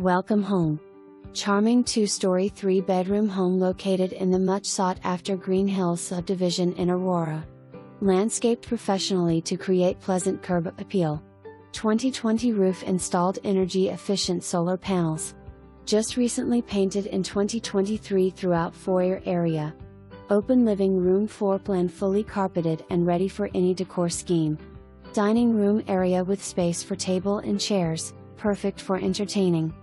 Welcome home. Charming 2-story 3-bedroom home located in the much sought-after Green Hills subdivision in Aurora. Landscaped professionally to create pleasant curb appeal. 2020 roof installed energy-efficient solar panels. Just recently painted in 2023 throughout foyer area. Open living room floor plan fully carpeted and ready for any decor scheme. Dining room area with space for table and chairs, perfect for entertaining.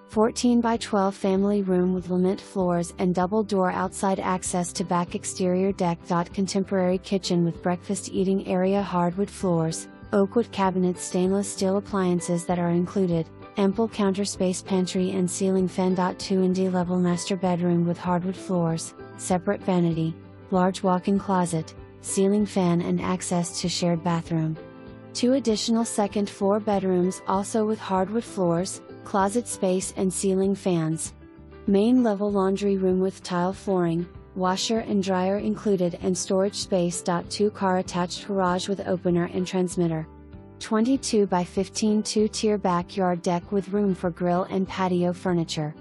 14 by 12 family room with LAMINTE floors and double door outside access to back exterior deck. Contemporary kitchen with breakfast eating area, hardwood floors, oakwood cabinets, stainless steel appliances that are included, ample counter space, pantry and ceiling fan. 2 and D level master bedroom with hardwood floors, separate vanity, large walk-in closet, ceiling fan and access to shared bathroom. 2 additional second floor bedrooms also with hardwood floors, closet space and ceiling fans. Main level laundry room with tile flooring, washer and dryer included and storage space. 2 car attached garage with opener and transmitter. 22 by 15 2-tier backyard deck with room for grill and patio furniture.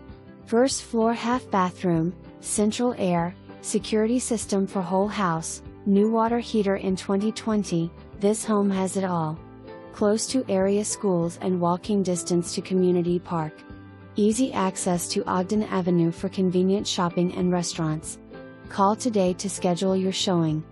First floor half bathroom, central air, security system for whole house, new water heater in 2020, this home has it all. Close to area schools and walking distance to community park. Easy access to Ogden Avenue for convenient shopping and restaurants. Call today to schedule your showing.